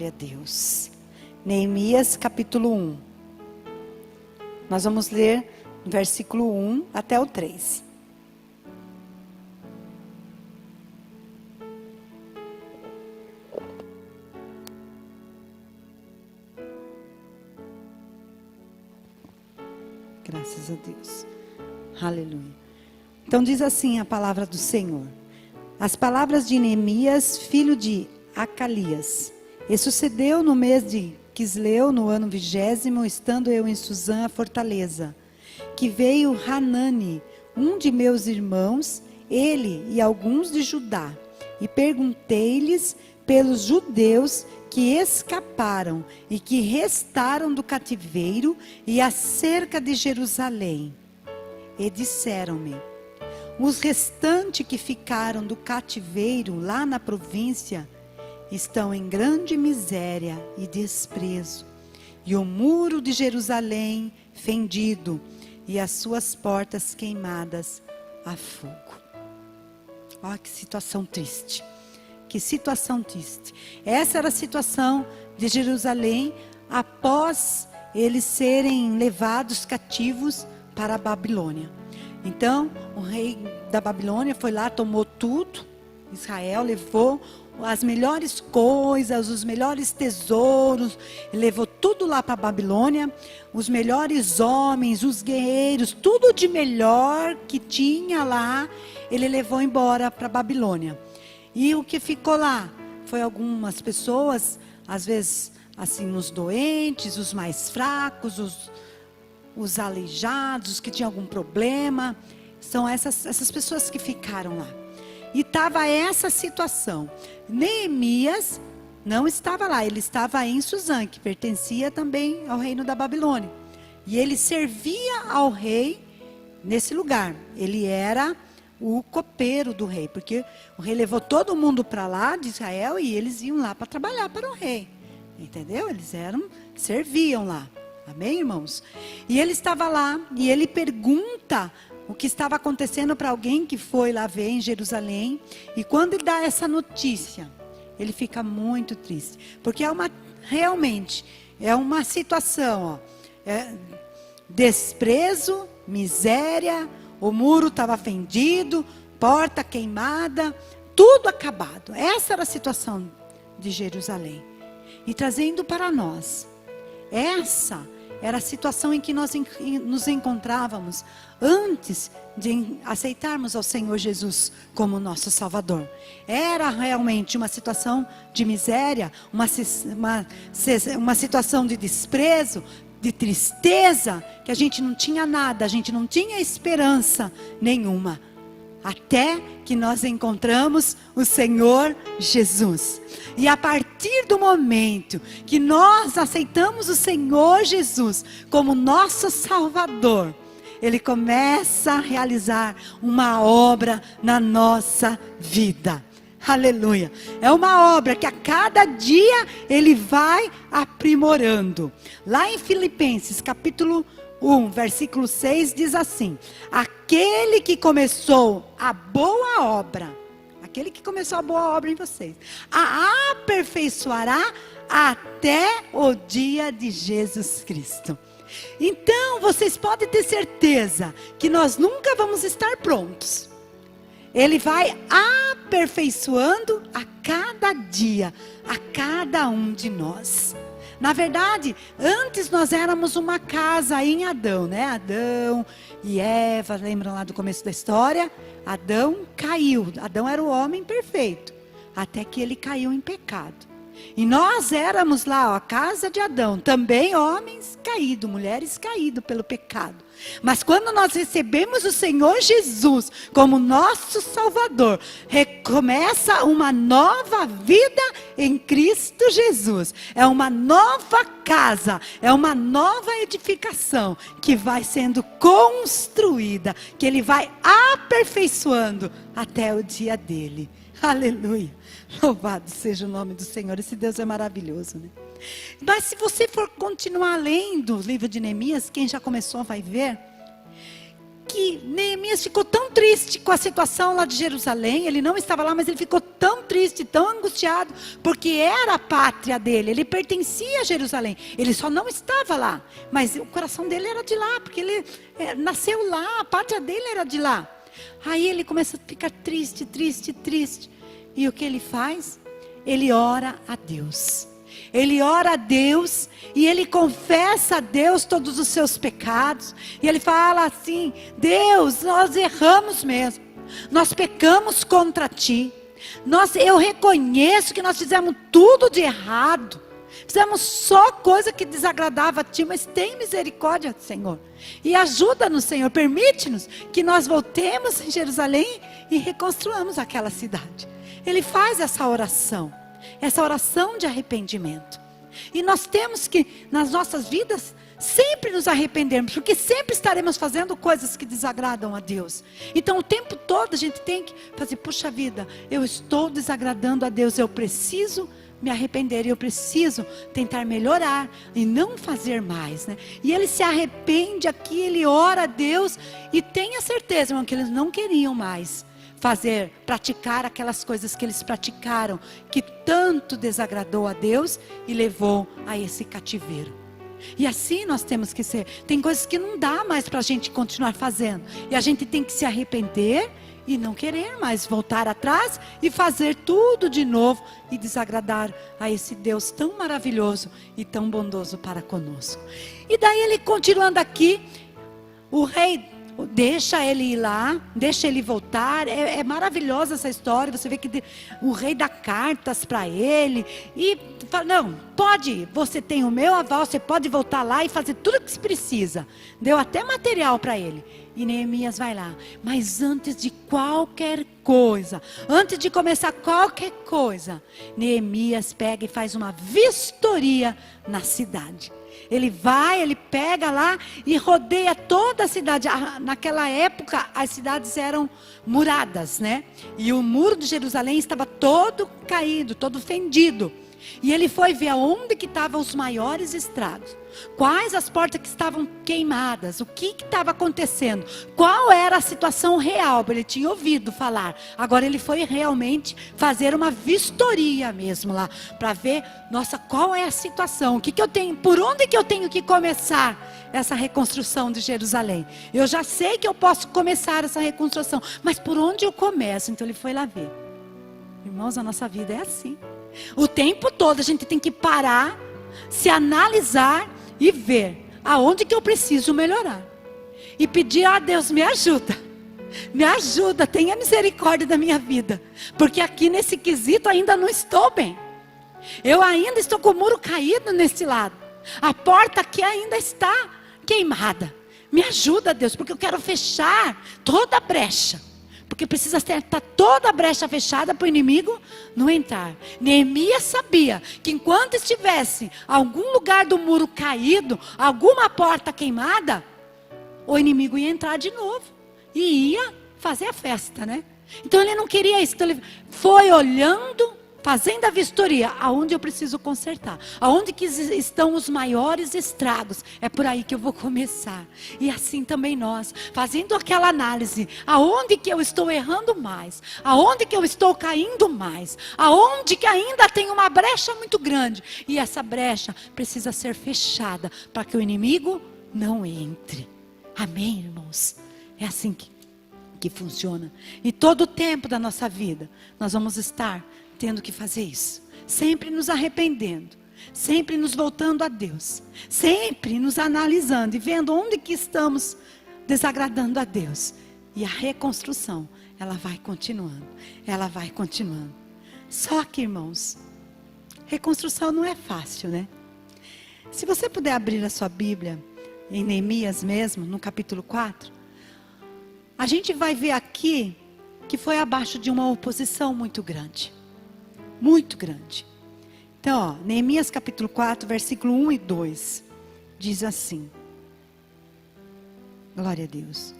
Glória a Deus. Neemias capítulo 1. Nós vamos ler versículo 1 até o 3. Graças a Deus. Aleluia. Então diz assim a palavra do Senhor. As palavras de Neemias, filho de Acalias. E sucedeu no mês de Quisleu, no ano 20º, estando eu em Suzã, a fortaleza, que veio Hanani, um de meus irmãos, ele e alguns de Judá, e perguntei-lhes pelos judeus que escaparam e que restaram do cativeiro e acerca de Jerusalém. E disseram-me: os restantes que ficaram do cativeiro lá na província estão em grande miséria e desprezo, e o muro de Jerusalém fendido, e as suas portas queimadas a fogo. Olha que situação triste. Que situação triste. Essa era a situação de Jerusalém após eles serem levados cativos para a Babilônia. Então, o rei da Babilônia foi lá, tomou tudo. Israel levou as melhores coisas, os melhores tesouros, levou tudo lá para a Babilônia, os melhores homens, os guerreiros, tudo de melhor que tinha lá, ele levou embora para a Babilônia. E o que ficou lá foi algumas pessoas, às vezes assim, os doentes, os mais fracos, os aleijados, os que tinham algum problema. São essas pessoas que ficaram lá. E estava essa situação. Neemias não estava lá, ele estava em Suzã, que pertencia também ao reino da Babilônia. E ele servia ao rei nesse lugar. Ele era o copeiro do rei, porque o rei levou todo mundo para lá de Israel e eles iam lá para trabalhar para o rei. Entendeu? Eles serviam lá. Amém, irmãos? E ele estava lá e ele pergunta o que estava acontecendo para alguém que foi lá ver em Jerusalém. E quando ele dá essa notícia, ele fica muito triste. Porque realmente é uma situação, desprezo, miséria, o muro estava fendido, porta queimada, tudo acabado. Essa era a situação de Jerusalém. E trazendo para nós, essa era a situação em que nós nos encontrávamos antes de aceitarmos ao Senhor Jesus como nosso Salvador. Era realmente uma situação de miséria, uma situação de desprezo, de tristeza, que a gente não tinha nada, a gente não tinha esperança nenhuma. Até que nós encontramos o Senhor Jesus. E a partir do momento que nós aceitamos o Senhor Jesus como nosso Salvador, Ele começa a realizar uma obra na nossa vida. Aleluia. É uma obra que a cada dia Ele vai aprimorando. Lá em Filipenses capítulo 1, versículo 6 diz assim: aquele que começou a boa obra, aquele que começou a boa obra em vocês, a aperfeiçoará até o dia de Jesus Cristo. Então, vocês podem ter certeza que nós nunca vamos estar prontos. Ele vai aperfeiçoando a cada dia, a cada um de nós. Na verdade, antes nós éramos uma casa em Adão, né? Adão e Eva, lembram lá do começo da história? Adão caiu, Adão era o homem perfeito, até que ele caiu em pecado. E nós éramos lá, a casa de Adão, também homens caídos, mulheres caídos pelo pecado. Mas quando nós recebemos o Senhor Jesus como nosso Salvador, recomeça uma nova vida em Cristo Jesus. É uma nova casa, é uma nova edificação que vai sendo construída, que Ele vai aperfeiçoando até o dia dele. Aleluia. Louvado seja o nome do Senhor. Esse Deus é maravilhoso, né? Mas se você for continuar lendo o livro de Neemias, quem já começou vai ver que Neemias ficou tão triste com a situação lá de Jerusalém. Ele não estava lá, mas ele ficou tão triste, tão angustiado, porque era a pátria dele, ele pertencia a Jerusalém, ele só não estava lá, mas o coração dele era de lá, porque ele nasceu lá, a pátria dele era de lá. Aí ele começa a ficar triste, triste, triste, e o que ele faz? Ele ora a Deus. Ele ora a Deus e ele confessa a Deus todos os seus pecados. E ele fala assim: Deus, nós erramos mesmo. Nós pecamos contra ti. Eu reconheço que nós fizemos tudo de errado. Fizemos só coisa que desagradava a ti, mas tem misericórdia, Senhor. E ajuda-nos, Senhor. Permite-nos que nós voltemos em Jerusalém e reconstruamos aquela cidade. Ele faz essa oração de arrependimento. E nós temos que, nas nossas vidas, sempre nos arrependermos, porque sempre estaremos fazendo coisas que desagradam a Deus. Então o tempo todo a gente tem que fazer: puxa vida, eu estou desagradando a Deus, eu preciso me arrepender, eu preciso tentar melhorar e não fazer mais, né? E ele se arrepende aqui, ele ora a Deus, e tenha certeza, irmão, que eles não queriam mais praticar aquelas coisas que eles praticaram, que tanto desagradou a Deus e levou a esse cativeiro. E assim nós temos que ser. Tem coisas que não dá mais para a gente continuar fazendo, e a gente tem que se arrepender e não querer mais voltar atrás e fazer tudo de novo e desagradar a esse Deus tão maravilhoso e tão bondoso para conosco. E daí ele continuando aqui, o rei deixa ele ir lá, deixa ele voltar. É maravilhosa essa história. Você vê que o rei dá cartas para ele e fala: não, pode ir, você tem o meu aval, você pode voltar lá e fazer tudo o que se precisa. Deu até material para ele. E Neemias vai lá. Mas antes de qualquer coisa, antes de começar qualquer coisa, Neemias pega e faz uma vistoria na cidade. Ele vai, ele pega lá e rodeia toda a cidade. Naquela época as cidades eram muradas, né? E o muro de Jerusalém estava todo caído, todo fendido. E ele foi ver aonde que estavam os maiores estragos. Quais as portas que estavam queimadas, o que estava acontecendo, qual era a situação real. Ele tinha ouvido falar, agora ele foi realmente fazer uma vistoria mesmo lá, para ver, nossa, qual é a situação, o que eu tenho, por onde que eu tenho que começar essa reconstrução de Jerusalém. Eu já sei que eu posso começar essa reconstrução, mas por onde eu começo? Então ele foi lá ver. Irmãos, a nossa vida é assim. O tempo todo a gente tem que parar, se analisar e ver aonde que eu preciso melhorar. E pedir a Deus: me ajuda, tenha misericórdia da minha vida. Porque aqui nesse quesito ainda não estou bem. Eu ainda estou com o muro caído nesse lado. A porta aqui ainda está queimada. Me ajuda, Deus, porque eu quero fechar toda a brecha. Porque precisa estar toda a brecha fechada para o inimigo não entrar. Neemias sabia que enquanto estivesse algum lugar do muro caído, alguma porta queimada, o inimigo ia entrar de novo e ia fazer a festa, né? Então ele não queria isso. Então ele foi olhando, fazendo a vistoria, aonde eu preciso consertar, aonde que estão os maiores estragos, é por aí que eu vou começar. E assim também nós, fazendo aquela análise, aonde que eu estou errando mais, aonde que eu estou caindo mais, aonde que ainda tem uma brecha muito grande, e essa brecha precisa ser fechada, para que o inimigo não entre. Amém, irmãos? É assim que funciona. E todo o tempo da nossa vida, nós vamos estar tendo que fazer isso, sempre nos arrependendo, sempre nos voltando a Deus, sempre nos analisando e vendo onde que estamos desagradando a Deus. E a reconstrução, ela vai continuando. Só que, irmãos, reconstrução não é fácil, né? Se você puder abrir a sua Bíblia, em Neemias mesmo, no capítulo 4, a gente vai ver aqui que foi abaixo de uma oposição muito grande. Muito grande. Então, Neemias capítulo 4, versículo 1 e 2, diz assim. Glória a Deus.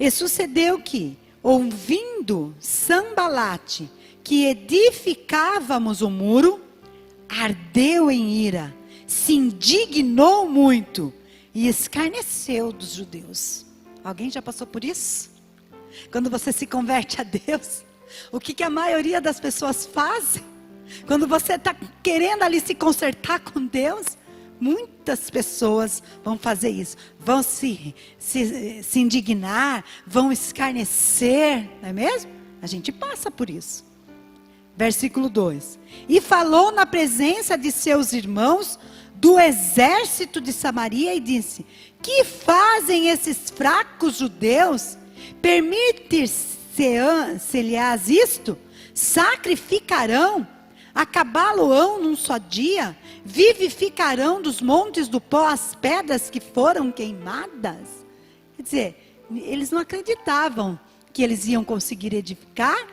E sucedeu que, ouvindo Sambalate, que edificávamos o muro, ardeu em ira, se indignou muito e escarneceu dos judeus. Alguém já passou por isso? Quando você se converte a Deus, O que a maioria das pessoas fazem? Quando você está querendo ali se consertar com Deus, muitas pessoas vão fazer isso. Vão se indignar, vão escarnecer, não é mesmo? A gente passa por isso. Versículo 2. E falou na presença de seus irmãos do exército de Samaria e disse: que fazem esses fracos judeus? Permitir-se-lhes isto? Sacrificarão? Acabá-lo-ão num só dia? Vivificarão dos montes do pó as pedras que foram queimadas? Quer dizer, eles não acreditavam que eles iam conseguir edificar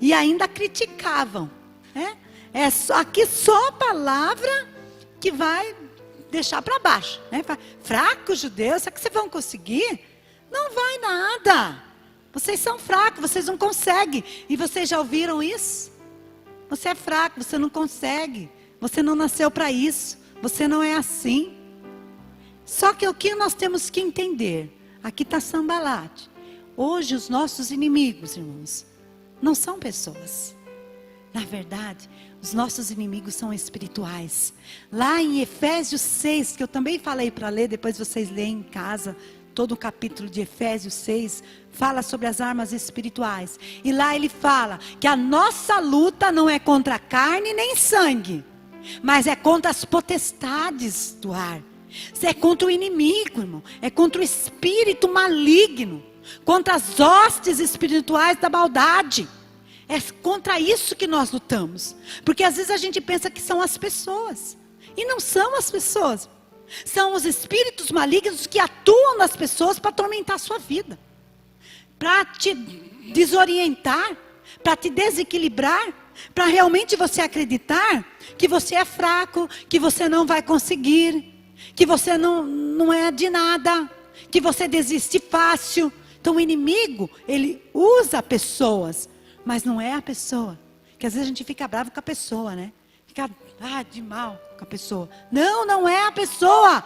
e ainda criticavam, né? Aqui só a palavra que vai deixar para baixo, né? Fracos judeus, será que vocês vão conseguir? Não vai nada. Vocês são fracos, vocês não conseguem. E vocês já ouviram isso? Você é fraco, você não consegue. Você não nasceu para isso. Você não é assim. Só que o que nós temos que entender? Aqui está Sambalate. Hoje os nossos inimigos, irmãos, não são pessoas. Na verdade, os nossos inimigos são espirituais. Lá em Efésios 6, que eu também falei para ler, depois vocês leem em casa, todo o capítulo de Efésios 6, fala sobre as armas espirituais. E lá ele fala que a nossa luta não é contra a carne nem sangue, mas é contra as potestades do ar. É contra o inimigo, irmão. É contra o espírito maligno, contra as hostes espirituais da maldade. É contra isso que nós lutamos. Porque às vezes a gente pensa que são as pessoas. E não são as pessoas. São os espíritos malignos que atuam nas pessoas para atormentar a sua vida. Para te desorientar. Para te desequilibrar. Para realmente você acreditar que você é fraco. Que você não vai conseguir. Que você não é de nada. Que você desiste fácil. Então o inimigo, ele usa pessoas. Mas não é a pessoa. Que às vezes a gente fica bravo com a pessoa, né? Fica de mal com a pessoa. Não, não é a pessoa.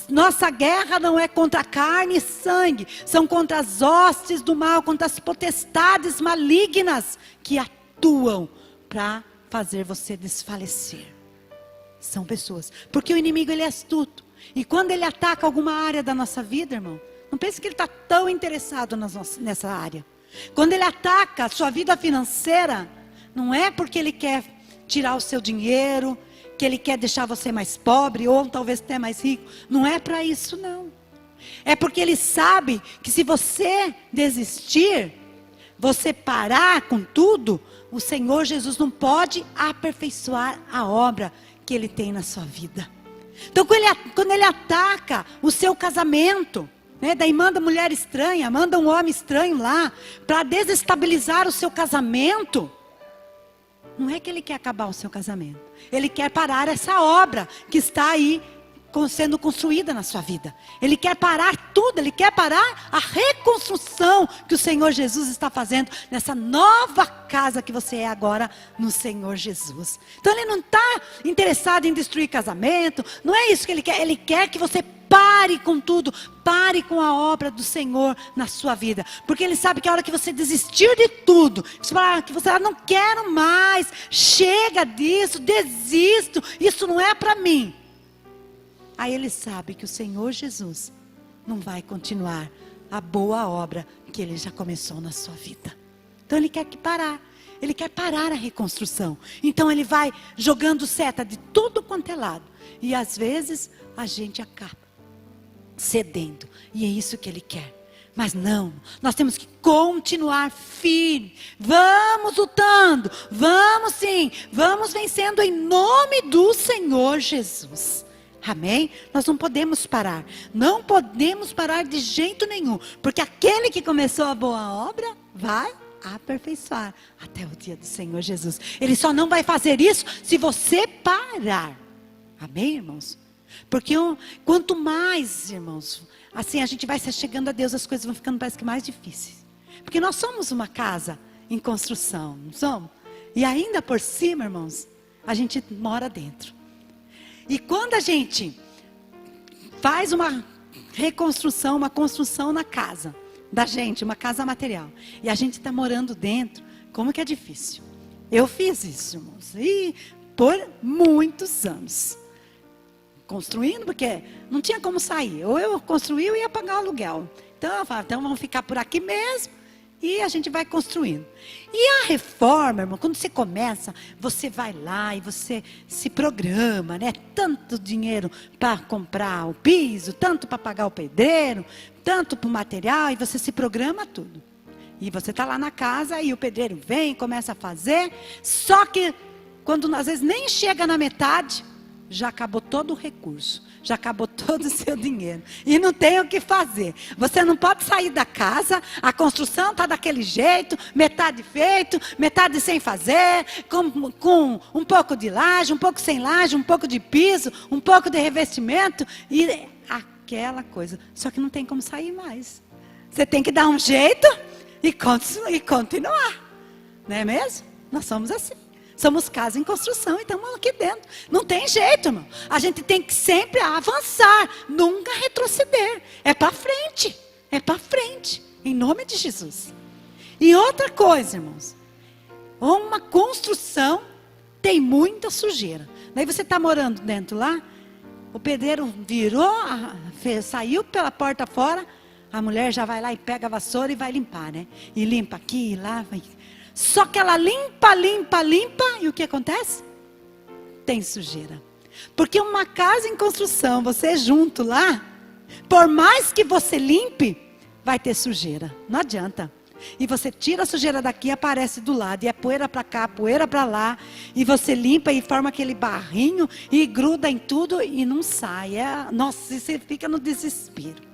Nossa guerra não é contra carne e sangue. São contra as hostes do mal, contra as potestades malignas que atuam para fazer você desfalecer. São pessoas. Porque o inimigo, ele é astuto. E quando ele ataca alguma área da nossa vida, irmão, não pense que ele está tão interessado nessa área. Quando ele ataca a sua vida financeira, não é porque ele quer tirar o seu dinheiro, que ele quer deixar você mais pobre, ou talvez até mais rico. Não é para isso, não. É porque ele sabe que se você desistir, você parar com tudo, o Senhor Jesus não pode aperfeiçoar a obra que ele tem na sua vida. Então quando ele ataca o seu casamento, né? Daí manda mulher estranha, manda um homem estranho lá, para desestabilizar o seu casamento. Não é que ele quer acabar o seu casamento. Ele quer parar essa obra que está aí sendo construída na sua vida. Ele quer parar tudo, ele quer parar a reconstrução que o Senhor Jesus está fazendo nessa nova casa que você é agora no Senhor Jesus. Então ele não está interessado em destruir casamento, não é isso que ele quer que você pare com tudo, pare com a obra do Senhor na sua vida. Porque ele sabe que a hora que você desistir de tudo, você fala que você não quero mais, chega disso, desisto, isso não é para mim. Aí ele sabe que o Senhor Jesus não vai continuar a boa obra que ele já começou na sua vida. Então ele quer parar. Ele quer parar a reconstrução. Então ele vai jogando seta de tudo quanto é lado. E às vezes a gente acaba cedendo. E é isso que ele quer. Mas não, nós temos que continuar firme. Vamos lutando. Vamos sim. Vamos vencendo em nome do Senhor Jesus. Amém? Nós não podemos parar. Não podemos parar de jeito nenhum. Porque aquele que começou a boa obra vai aperfeiçoar até o dia do Senhor Jesus. Ele só não vai fazer isso se você parar. Amém, irmãos? Porque quanto mais, irmãos, assim a gente vai se chegando a Deus, as coisas vão ficando parece que mais difíceis. Porque nós somos uma casa em construção, não somos? E ainda por cima, irmãos, a gente mora dentro. E quando a gente faz uma reconstrução, uma construção na casa da gente, uma casa material, e a gente está morando dentro, Como que é difícil. Eu fiz isso, irmãos. E por muitos anos. Construindo, porque não tinha como sair. Ou eu construí ou ia pagar o aluguel. Então eu falava, então vamos ficar por aqui mesmo. E a gente vai construindo. E a reforma, irmão, quando você começa, você vai lá e você se programa, né? Tanto dinheiro para comprar o piso, tanto para pagar o pedreiro, tanto para o material, e você se programa tudo. E você está lá na casa e o pedreiro vem, começa a fazer. Só que quando às vezes nem chega na metade, já acabou todo o recurso, já acabou todo o seu dinheiro. E não tem o que fazer. Você não pode sair da casa, a construção está daquele jeito, metade feito, metade sem fazer, com um pouco de laje, um pouco sem laje, um pouco de piso, um pouco de revestimento, e aquela coisa. Só que não tem como sair mais. Você tem que dar um jeito e continuar. Não é mesmo? Nós somos assim. Somos casa em construção e estamos aqui dentro. Não tem jeito, irmão. A gente tem que sempre avançar, nunca retroceder. É para frente. É para frente. Em nome de Jesus. E outra coisa, irmãos. Uma construção tem muita sujeira. Daí você está morando dentro lá. O pedreiro virou, saiu pela porta fora. A mulher já vai lá e pega a vassoura e vai limpar, né? E limpa aqui e lá. Só que ela limpa. E o que acontece? Tem sujeira. Porque uma casa em construção, você junto lá, por mais que você limpe, vai ter sujeira. Não adianta. E você tira a sujeira daqui, aparece do lado. E é poeira para cá, poeira para lá. E você limpa e forma aquele barrinho e gruda em tudo e não sai. Nossa, você fica no desespero.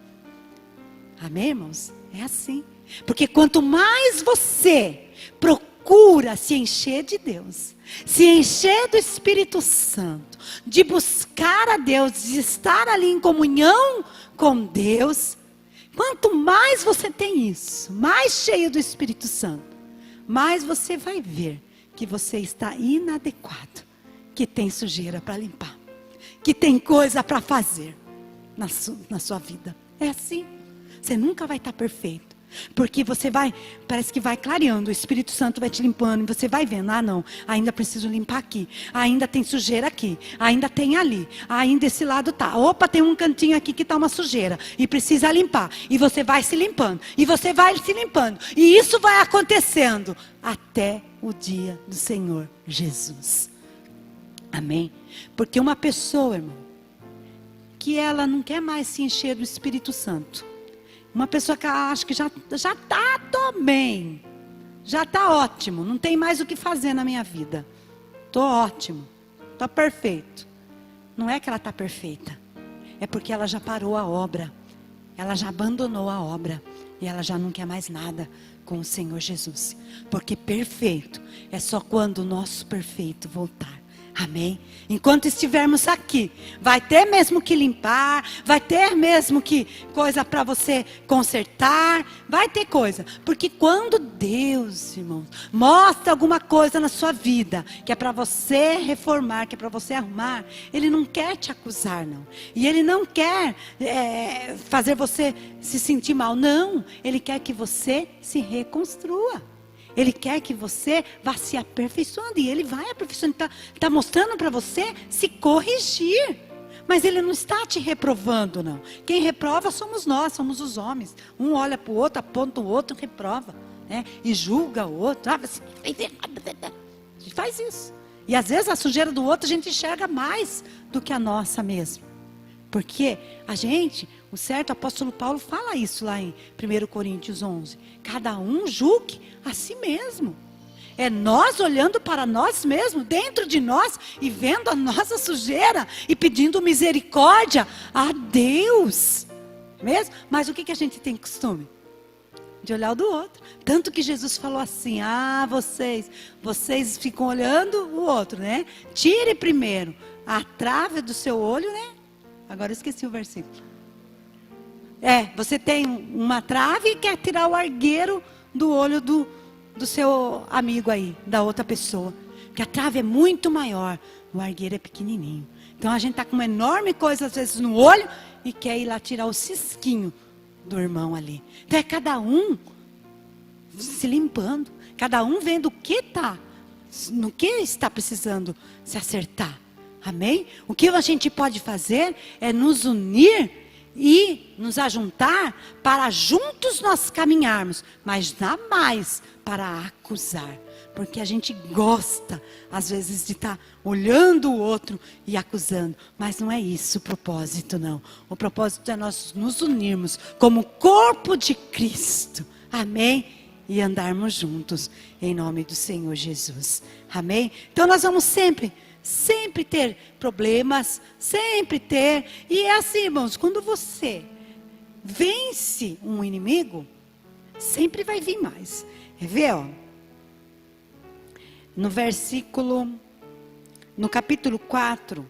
Amém, irmãos? É assim. Porque quanto mais você procura se encher de Deus, se encher do Espírito Santo, de buscar a Deus, de estar ali em comunhão com Deus, quanto mais você tem isso, mais cheio do Espírito Santo, mais você vai ver que você está inadequado, que tem sujeira para limpar, que tem coisa para fazer na sua vida. É assim. Você nunca vai estar perfeito. Porque você vai, parece que vai clareando, o Espírito Santo vai te limpando, e você vai vendo, não, ainda preciso limpar aqui, ainda tem sujeira aqui, ainda tem ali, ainda esse lado tá, opa, tem um cantinho aqui que tá uma sujeira, e precisa limpar, e você vai se limpando, e você vai se limpando, e isso vai acontecendo, até o dia do Senhor Jesus. Amém? Porque uma pessoa, irmão, que ela não quer mais se encher do Espírito Santo, uma pessoa que acha que já está, tô bem, já está ótimo, não tem mais o que fazer na minha vida. Estou ótimo, estou perfeito. Não é que ela está perfeita, é porque ela já parou a obra, ela já abandonou a obra e ela já não quer mais nada com o Senhor Jesus. Porque perfeito é só quando o nosso perfeito voltar. Amém? Enquanto estivermos aqui, vai ter mesmo que limpar, vai ter mesmo que coisa para você consertar, vai ter coisa. Porque quando Deus, irmãos, mostra alguma coisa na sua vida, que é para você reformar, que é para você arrumar, Ele não quer te acusar, não. E Ele não quer fazer você se sentir mal, não. Ele quer que você se reconstrua. Ele quer que você vá se aperfeiçoando. E Ele vai aperfeiçoando. Está mostrando para você se corrigir. Mas Ele não está te reprovando, não. Quem reprova somos nós, somos os homens. Um olha para o outro, aponta o outro, reprova. Né? E julga o outro. Você fez errado. A gente faz isso. E às vezes a sujeira do outro a gente enxerga mais do que a nossa mesmo. Porque a gente, o certo, o apóstolo Paulo fala isso lá em 1 Coríntios 11. Cada um julgue a si mesmo. É nós olhando para nós mesmos, dentro de nós, e vendo a nossa sujeira, e pedindo misericórdia a Deus. Mesmo? Mas o que a gente tem costume? De olhar o do outro. Tanto que Jesus falou assim, vocês ficam olhando o outro, né? Tire primeiro a trave do seu olho, né? Agora eu esqueci o versículo. Você tem uma trave e quer tirar o argueiro do olho do seu amigo aí, da outra pessoa. Porque a trave é muito maior, o argueiro é pequenininho. Então a gente está com uma enorme coisa às vezes no olho e quer ir lá tirar o cisquinho do irmão ali. Então cada um se limpando. Cada um vendo no que está precisando se acertar. Amém? O que a gente pode fazer é nos unir e nos ajuntar para juntos nós caminharmos, mas jamais para acusar. Porque a gente gosta, às vezes, de estar olhando o outro e acusando. Mas não é isso o propósito, não. O propósito é nós nos unirmos como corpo de Cristo. Amém? E andarmos juntos, em nome do Senhor Jesus. Amém? Então nós vamos sempre ter problemas, sempre ter. E é assim, irmãos, quando você vence um inimigo, sempre vai vir mais. Quer ver, ó? No capítulo 4,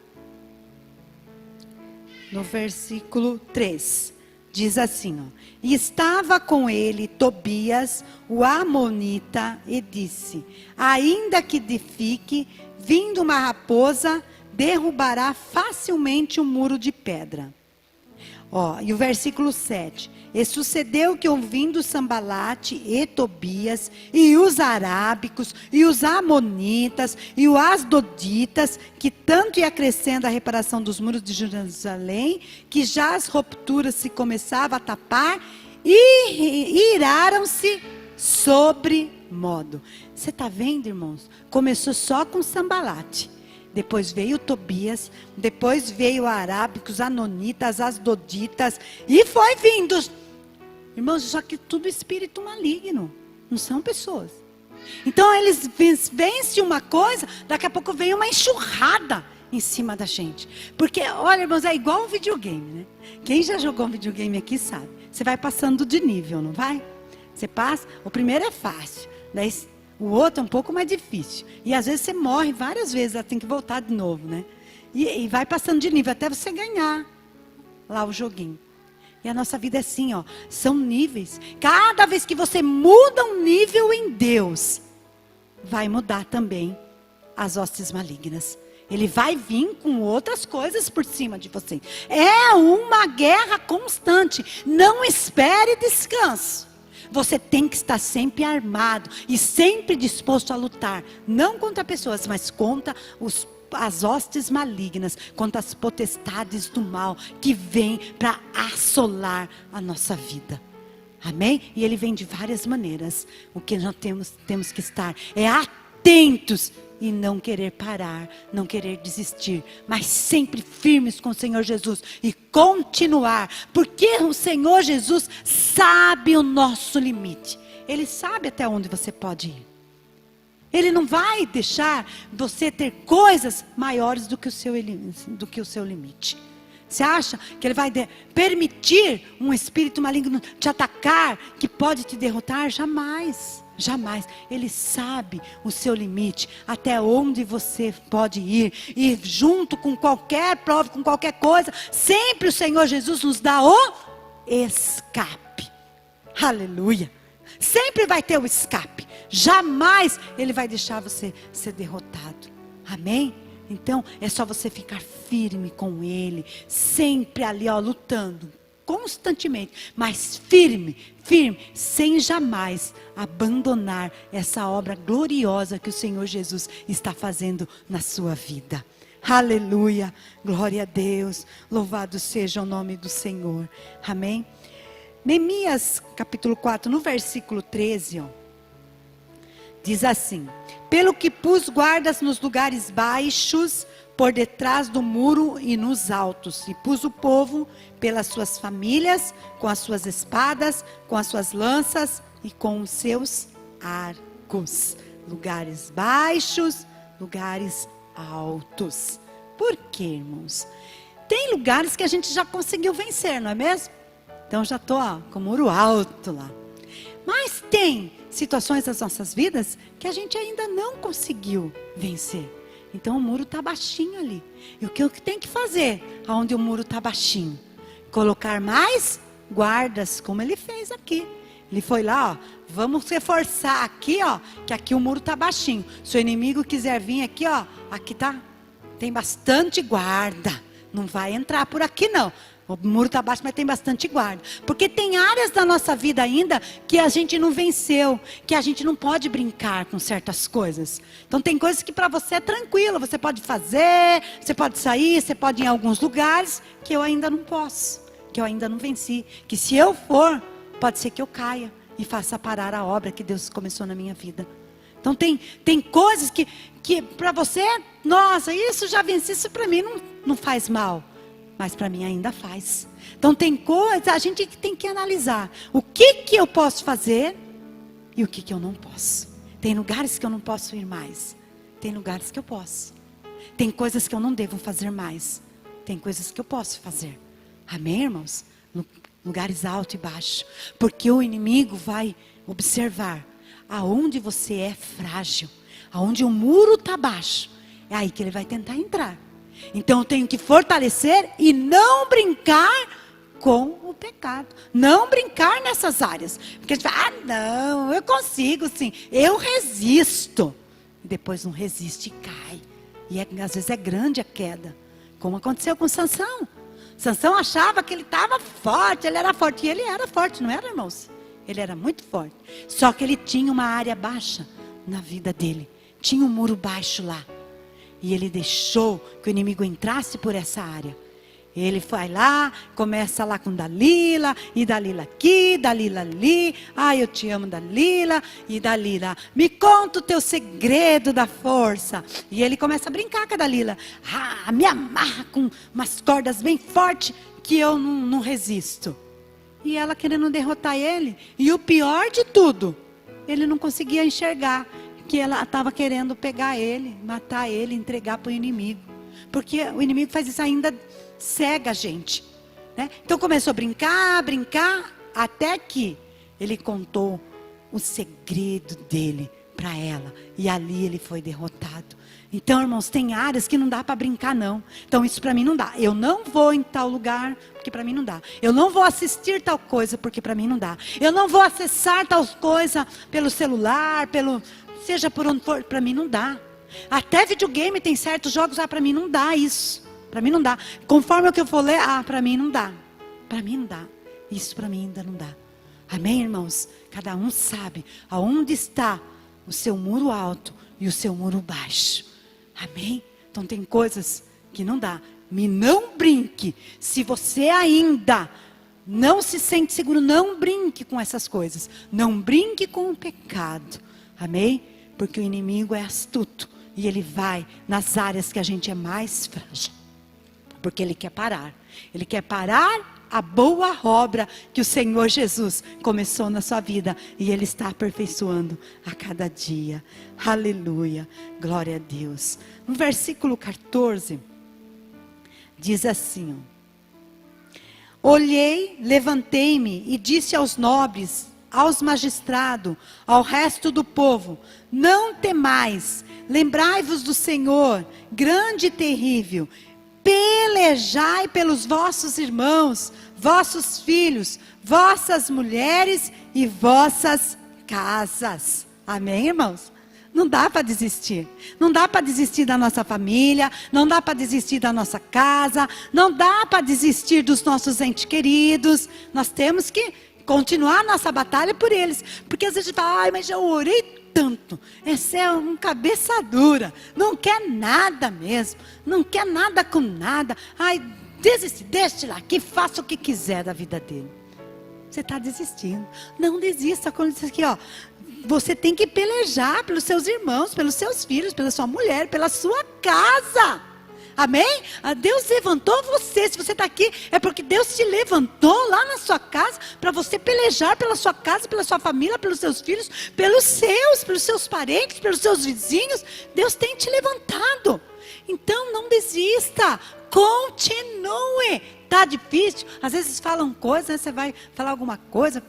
no versículo 3, diz assim, ó: E estava com ele Tobias, o amonita, e disse: Ainda que fique, vindo uma raposa, derrubará facilmente o muro de pedra. Ó, e o versículo 7. E sucedeu que, ouvindo Sambalate e Tobias, e os arábicos, e os amonitas, e os asdoditas, que tanto ia crescendo a reparação dos muros de Jerusalém, que já as rupturas se começavam a tapar, e iraram-se sobre modo. Você está vendo, irmãos? Começou só com Sambalate. Depois veio Tobias, depois veio arábicos, anonitas, asdoditas, e foi vindo. Irmãos, só que tudo espírito maligno, não são pessoas. Então eles vencem uma coisa, daqui a pouco vem uma enxurrada em cima da gente. Porque, olha, irmãos, é igual um videogame, né? Quem já jogou um videogame aqui sabe. Você vai passando de nível, não vai? Você passa, o primeiro é fácil, daí o outro é um pouco mais difícil. E às vezes você morre várias vezes, tem que voltar de novo, né? E vai passando de nível até você ganhar lá o joguinho. E a nossa vida é assim, ó. São níveis. Cada vez que você muda um nível em Deus, vai mudar também as hostes malignas. Ele vai vir com outras coisas por cima de você. É uma guerra constante. Não espere descanso. Você tem que estar sempre armado e sempre disposto a lutar. Não contra pessoas, mas contra as hostes malignas, contra as potestades do mal que vêm para assolar a nossa vida. Amém? E ele vem de várias maneiras. O que nós temos que estar é atentos e não querer parar, não querer desistir, mas sempre firmes com o Senhor Jesus e continuar, porque o Senhor Jesus sabe o nosso limite. Ele sabe até onde você pode ir. Ele não vai deixar você ter coisas maiores do que o seu limite. Você acha que ele vai permitir um espírito maligno te atacar, que pode te derrotar? Jamais. Jamais. Ele sabe o seu limite, até onde você pode ir. E junto com qualquer prova, com qualquer coisa, sempre o Senhor Jesus nos dá o escape. Aleluia. Sempre vai ter o escape. Jamais ele vai deixar você ser derrotado. Amém? Então é só você ficar firme com ele. Sempre ali, ó, lutando. Constantemente, mas firme, sem jamais abandonar essa obra gloriosa que o Senhor Jesus está fazendo na sua vida. Aleluia, glória a Deus, louvado seja o nome do Senhor. Amém? Neemias capítulo 4, no versículo 13, ó, diz assim: pelo que pus guardas nos lugares baixos, por detrás do muro e nos altos, e pus o povo pelas suas famílias, com as suas espadas, com as suas lanças e com os seus arcos. Lugares baixos, lugares altos. Por quê, irmãos? Tem lugares que a gente já conseguiu vencer, não é mesmo? Então já estou com o muro alto lá. Mas tem situações das nossas vidas que a gente ainda não conseguiu vencer. Então o muro está baixinho ali. E o que eu tenho que fazer onde o muro está baixinho? Colocar mais guardas, como ele fez aqui. Ele foi lá, ó, vamos reforçar aqui, ó, que aqui o muro está baixinho. Se o inimigo quiser vir aqui, ó, aqui tá, tem bastante guarda. Não vai entrar por aqui não. O muro está baixo, mas tem bastante guarda. Porque tem áreas da nossa vida ainda que a gente não venceu, que a gente não pode brincar com certas coisas. Então tem coisas que para você é tranquilo, você pode fazer, você pode sair, você pode ir em alguns lugares que eu ainda não posso, que eu ainda não venci. Que se eu for, pode ser que eu caia e faça parar a obra que Deus começou na minha vida. Então tem coisas que para você, nossa, isso já venci, isso para mim não faz mal. Mas para mim ainda faz. Então tem coisas, a gente tem que analisar. O que eu posso fazer e o que eu não posso. Tem lugares que eu não posso ir mais. Tem lugares que eu posso. Tem coisas que eu não devo fazer mais. Tem coisas que eu posso fazer. Amém, irmãos? Lugares alto e baixo. Porque o inimigo vai observar aonde você é frágil. Aonde o muro está baixo. É aí que ele vai tentar entrar. Então eu tenho que fortalecer e não brincar com o pecado. Não brincar nessas áreas. Porque a gente fala, não, eu consigo sim. Eu resisto. E depois não resiste e cai. E às vezes é grande a queda. Como aconteceu com Sansão. Sansão achava que ele estava forte, ele era forte. E ele era forte, não era, irmãos? Ele era muito forte. Só que ele tinha uma área baixa na vida dele. Tinha um muro baixo lá. E ele deixou que o inimigo entrasse por essa área. Ele vai lá, começa lá com Dalila, e Dalila aqui, Dalila ali. Ai, eu te amo, Dalila, e Dalila, me conta o teu segredo da força. E ele começa a brincar com a Dalila. Me amarra com umas cordas bem fortes que eu não resisto. E ela querendo derrotar ele. E o pior de tudo, ele não conseguia enxergar que ela estava querendo pegar ele, matar ele, entregar para o inimigo. Porque o inimigo faz isso ainda, cega a gente. Né? Então começou a brincar, até que ele contou o segredo dele para ela. E ali ele foi derrotado. Então, irmãos, tem áreas que não dá para brincar, não. Então, isso para mim não dá. Eu não vou em tal lugar, porque para mim não dá. Eu não vou assistir tal coisa, porque para mim não dá. Eu não vou acessar tal coisa pelo celular, seja por onde for, para mim não dá. Até videogame tem certos jogos, para mim não dá isso. Para mim não dá. Conforme o que eu for ler, para mim não dá. Para mim não dá. Isso para mim ainda não dá. Amém, irmãos? Cada um sabe aonde está o seu muro alto e o seu muro baixo. Amém? Então tem coisas que não dá. Não brinque. Se você ainda não se sente seguro, não brinque com essas coisas. Não brinque com o pecado. Amém? Porque o inimigo é astuto. E ele vai nas áreas que a gente é mais frágil. Porque ele quer parar. Ele quer parar a boa obra que o Senhor Jesus começou na sua vida. E ele está aperfeiçoando a cada dia. Aleluia. Glória a Deus. No versículo 14, diz assim: olhei, levantei-me e disse aos nobres, aos magistrados, ao resto do povo: não temais, lembrai-vos do Senhor, grande e terrível. Pelejai pelos vossos irmãos, vossos filhos, vossas mulheres e vossas casas. Amém, irmãos? Não dá para desistir. Não dá para desistir da nossa família, não dá para desistir da nossa casa, não dá para desistir dos nossos entes queridos. Nós temos que continuar a nossa batalha por eles. Porque às vezes a gente fala, mas eu orei tanto. Esse é um cabeça dura. Não quer nada mesmo. Não quer nada com nada. Desiste, deixe lá, que faça o que quiser da vida dele. Você está desistindo. Não desista. Quando diz aqui, você tem que pelejar pelos seus irmãos, pelos seus filhos, pela sua mulher, pela sua casa. Amém? Deus levantou você. Se você está aqui, é porque Deus te levantou lá na sua casa para você pelejar pela sua casa, pela sua família, pelos seus filhos, pelos seus parentes, pelos seus vizinhos. Deus tem te levantado. Então não desista. Continue. Está difícil. Às vezes falam coisas, você vai falar alguma coisa,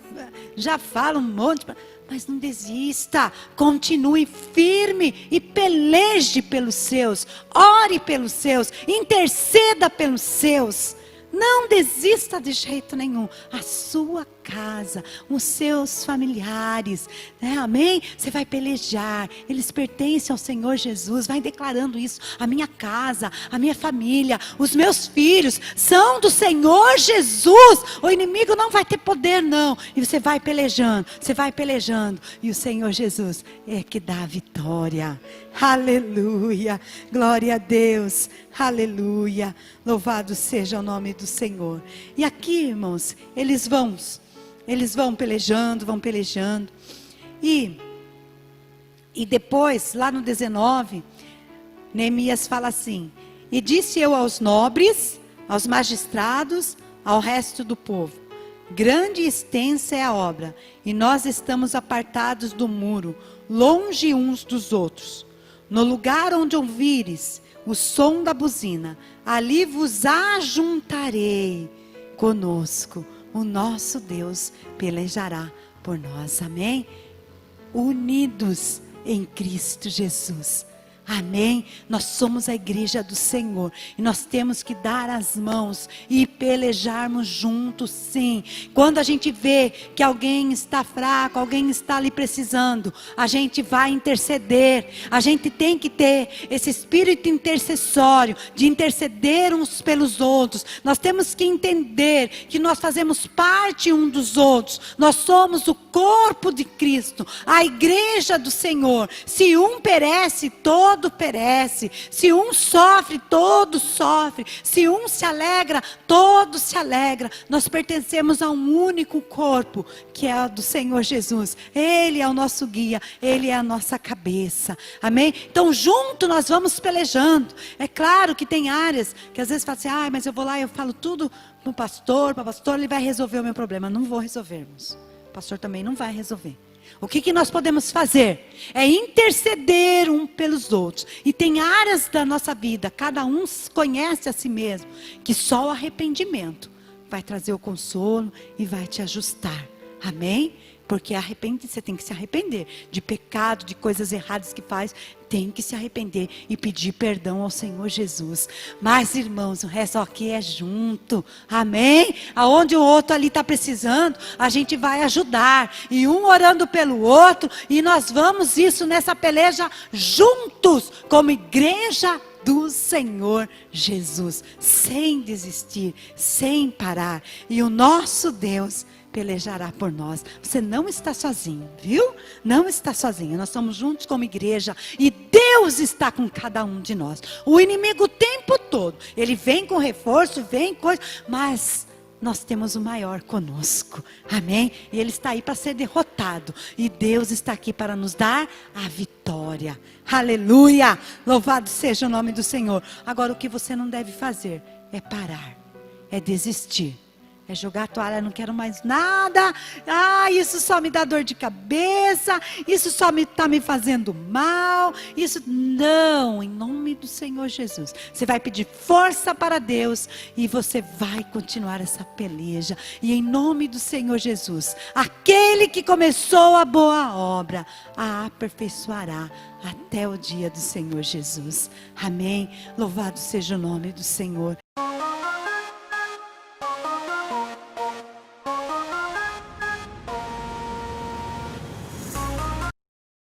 já fala um monte. Mas não desista, continue firme e peleje pelos seus, ore pelos seus, interceda pelos seus. Não desista de jeito nenhum. A sua casa, os seus familiares, né? Amém? Você vai pelejar, eles pertencem ao Senhor Jesus, vai declarando isso, a minha casa, a minha família, os meus filhos, são do Senhor Jesus, o inimigo não vai ter poder não, e você vai pelejando, e o Senhor Jesus é que dá a vitória, aleluia, glória a Deus, aleluia, louvado seja o nome do Senhor. E aqui, irmãos, eles vão pelejando, e depois, lá no 19, Neemias fala assim: e disse eu aos nobres, aos magistrados, ao resto do povo: grande e extensa é a obra, e nós estamos apartados do muro, longe uns dos outros. No lugar onde ouvires o som da buzina, ali vos ajuntarei conosco. O nosso Deus pelejará por nós. Amém? Unidos em Cristo Jesus. Amém? Nós somos a igreja do Senhor e nós temos que dar as mãos e pelejarmos juntos, sim. Quando a gente vê que alguém está fraco, alguém está ali precisando, a gente vai interceder. A gente tem que ter esse espírito intercessório de interceder uns pelos outros. Nós temos que entender que nós fazemos parte um dos outros. Nós somos o corpo de Cristo, a igreja do Senhor. Se um perece, todo perece. Se um sofre, todo sofre. Se um se alegra, todo se alegra. Nós pertencemos a um único corpo, que é o do Senhor Jesus. Ele é o nosso guia, Ele é a nossa cabeça. Amém? Então junto nós vamos pelejando. É claro que tem áreas que às vezes fala assim: mas eu vou lá e eu falo tudo para o pastor, ele vai resolver o meu problema. Não vou resolver, irmãos. O pastor também não vai resolver. O que nós podemos fazer? É interceder um pelos outros. E tem áreas da nossa vida, cada um conhece a si mesmo, que só o arrependimento vai trazer o consolo e vai te ajustar. Amém? Porque você tem que se arrepender de pecado, de coisas erradas que faz. Tem que se arrepender e pedir perdão ao Senhor Jesus. Mas, irmãos, o resto aqui é junto. Amém? Aonde o outro ali está precisando, a gente vai ajudar. E um orando pelo outro. E nós vamos isso nessa peleja juntos, como igreja do Senhor Jesus. Sem desistir, sem parar. E o nosso Deus pelejará por nós. Você não está sozinho, viu? Não está sozinho. Nós estamos juntos como igreja e Deus está com cada um de nós. O inimigo o tempo todo, ele vem com reforço, vem coisa, mas nós temos o maior conosco. Amém? E ele está aí para ser derrotado. E Deus está aqui para nos dar a vitória. Aleluia! Louvado seja o nome do Senhor. Agora o que você não deve fazer é parar, é desistir. É jogar a toalha, não quero mais nada. Isso só me dá dor de cabeça. Isso só está me fazendo mal. Isso não, em nome do Senhor Jesus. Você vai pedir força para Deus e você vai continuar essa peleja. E em nome do Senhor Jesus, aquele que começou a boa obra, a aperfeiçoará até o dia do Senhor Jesus. Amém? Louvado seja o nome do Senhor.